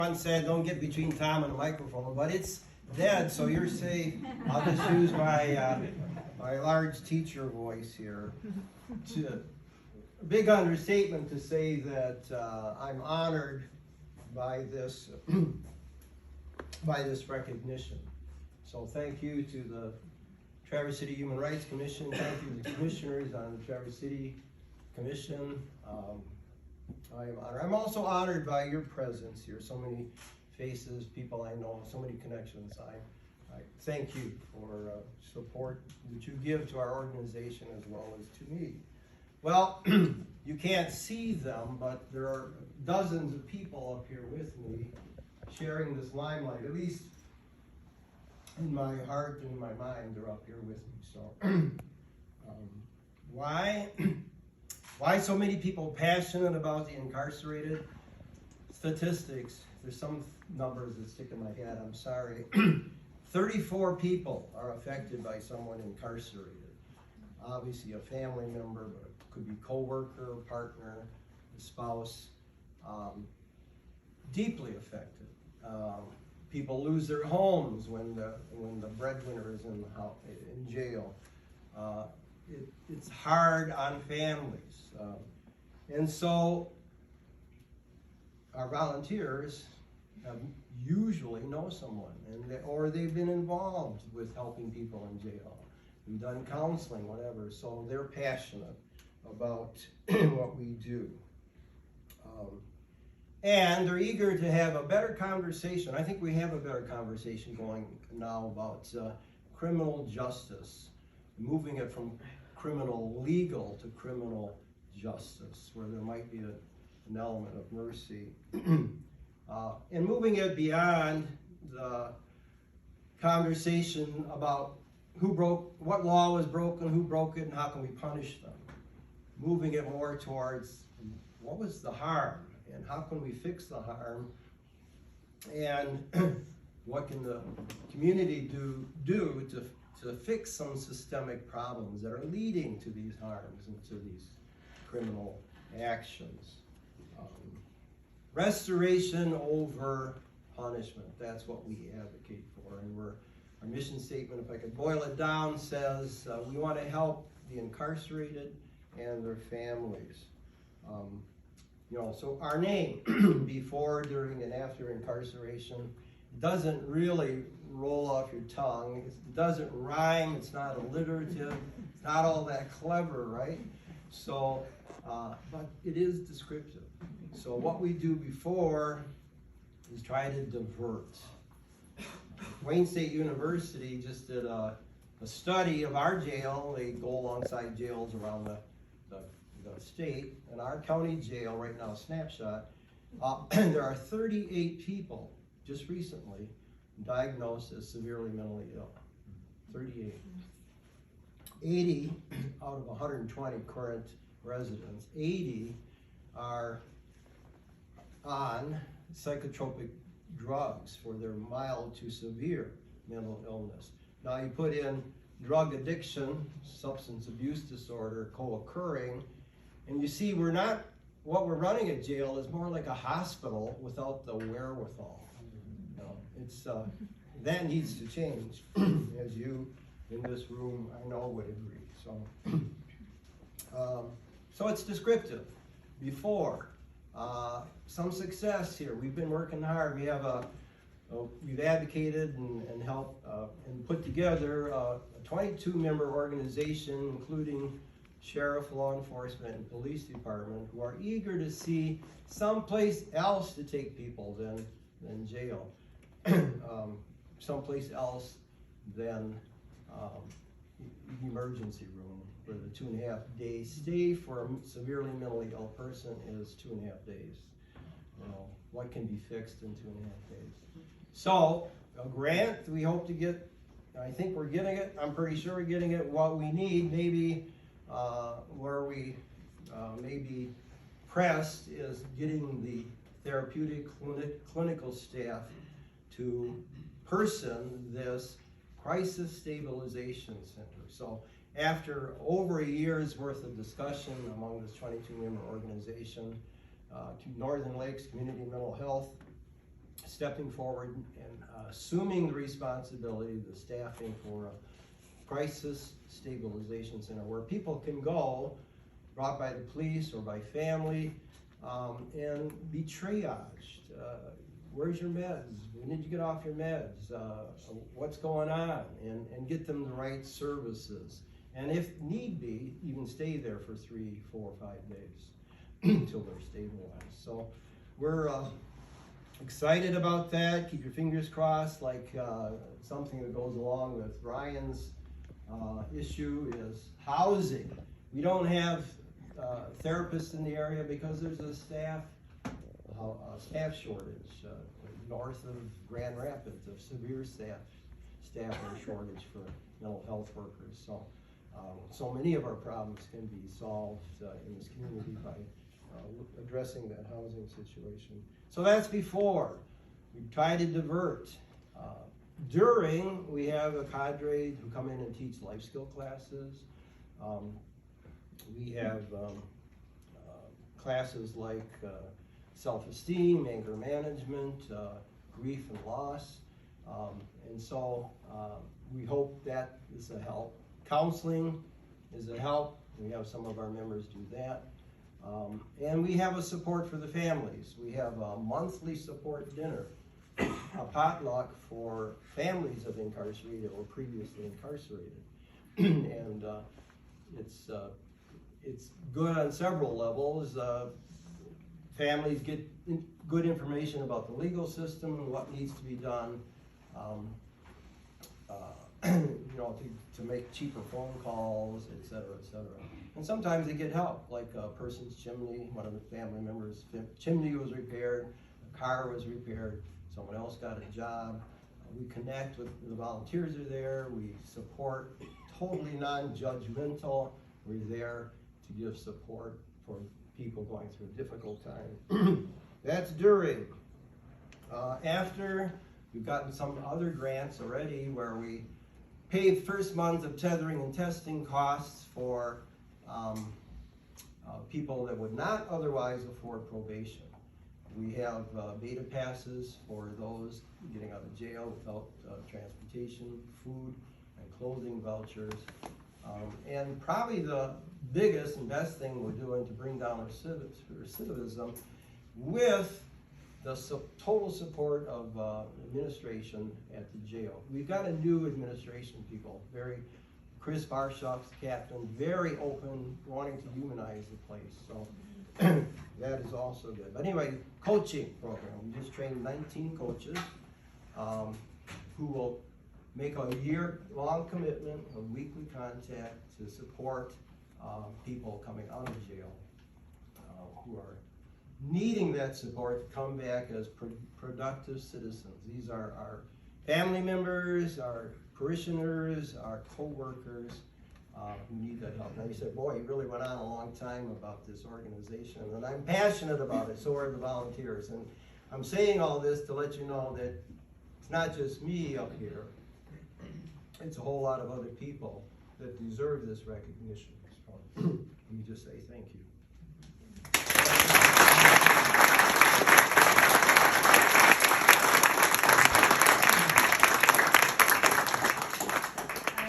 One said, don't get between Tom and the microphone, but it's dead, so you're safe. I'll just use my large teacher voice here. A big understatement to say that I'm honored by this recognition. So thank you to the Traverse City Human Rights Commission. Thank you to the commissioners on the Traverse City Commission. I am honored. I'm also honored by your presence here. So many faces, people I know, so many connections. I thank you for support that you give to our organization as well as to me. Well, you can't see them, but there are dozens of people up here with me sharing this limelight. At least in my heart and in my mind, they're up here with me. So, why so many people passionate about the incarcerated? Statistics, there's some numbers that stick in my head, I'm sorry. 34 people are affected by someone incarcerated. Obviously a family member, but it could be co-worker, partner, spouse, deeply affected. People lose their homes when the breadwinner is in jail. It's hard on families. And so our volunteers usually know someone, or they've been involved with helping people in jail. We've done counseling, whatever, so they're passionate about what we do. And they're eager to have a better conversation. I think we have a better conversation going now about criminal justice, moving it from criminal legal to criminal justice, where there might be an element of mercy. And moving it beyond the conversation about what law was broken, who broke it, and how can we punish them. Moving it more towards what was the harm, and how can we fix the harm, and what can the community do to fix some systemic problems that are leading to these harms and to these criminal actions. Restoration over punishment, that's what we advocate for. And our mission statement, if I could boil it down, says we want to help the incarcerated and their families. So our name, before, during, and after incarceration, doesn't really roll off your tongue. It doesn't rhyme, it's not alliterative, it's not all that clever, right? So, but it is descriptive. So what we do before is try to divert. Wayne State University just did a study of our jail. They go alongside jails around the state, and our county jail right now, snapshot, there are 38 people just recently diagnosed as severely mentally ill. 38. 80 out of 120 current residents, 80 are on psychotropic drugs for their mild to severe mental illness. Now you put in drug addiction, substance abuse disorder co-occurring, and you see what we're running at jail is more like a hospital without the wherewithal. That needs to change, as you in this room I know would agree. So it's descriptive. Before, some success here. We've been working hard. We've advocated and helped and put together a 22-member organization, including sheriff, law enforcement, and police department, who are eager to see someplace else to take people than jail, someplace else than emergency room, where the 2.5 day stay for a severely mentally ill person is 2.5 days. What can be fixed in 2.5 days? So a grant we hope to get. I think we're getting it. I'm pretty sure we're getting it. What we need, maybe where we may be pressed, is getting the therapeutic clinical staff to person this crisis stabilization center. So after over a year's worth of discussion among this 22-member organization, Northern Lakes Community Mental Health, stepping forward and assuming the responsibility, the staffing for a crisis stabilization center where people can go, brought by the police or by family, and be triaged. Where's your meds? When did you get off your meds? What's going on? And get them the right services. And if need be, even stay there for 3, 4, 5 days until they're stabilized. So we're excited about that. Keep your fingers crossed. Like something that goes along with Ryan's issue is housing. We don't have therapists in the area because there's a staff shortage north of Grand Rapids, of severe staff shortage for mental health workers. So so many of our problems can be solved in this community by addressing that housing situation. So that's before. We try to divert. During, we have a cadre who come in and teach life skill classes. We have classes like self-esteem, anger management, grief and loss. And so we hope that is a help. Counseling is a help. We have some of our members do that. And we have a support for the families. We have a monthly support dinner, a potluck for families of incarcerated or previously incarcerated. And it's good on several levels. Families get good information about the legal system and what needs to be done. You know, to make cheaper phone calls, et cetera, et cetera. And sometimes they get help, like a person's chimney, one of the family members' chimney was repaired, a car was repaired, someone else got a job. We connect with the volunteers are there, we support, totally non-judgmental. We're there to give support for people going through a difficult time. That's during. After, we've gotten some other grants already where we pay first month of tethering and testing costs for people that would not otherwise afford probation. We have beta passes for those getting out of jail without transportation, food, and clothing vouchers. And probably the biggest and best thing we're doing to bring down recidivism with the total support of administration at the jail. We've got a new administration, people, Chris Barshaw's captain, very open, wanting to humanize the place. So that is also good. But anyway, coaching program. We just trained 19 coaches who will make a year-long commitment of weekly contact to support people coming out of jail who are needing that support to come back as productive citizens. These are our family members, our parishioners, our co-workers who need that help. Now you said, boy, you really went on a long time about this organization, and I'm passionate about it, so are the volunteers. And I'm saying all this to let you know that it's not just me up here, it's a whole lot of other people that deserve this recognition. So let me just say thank you.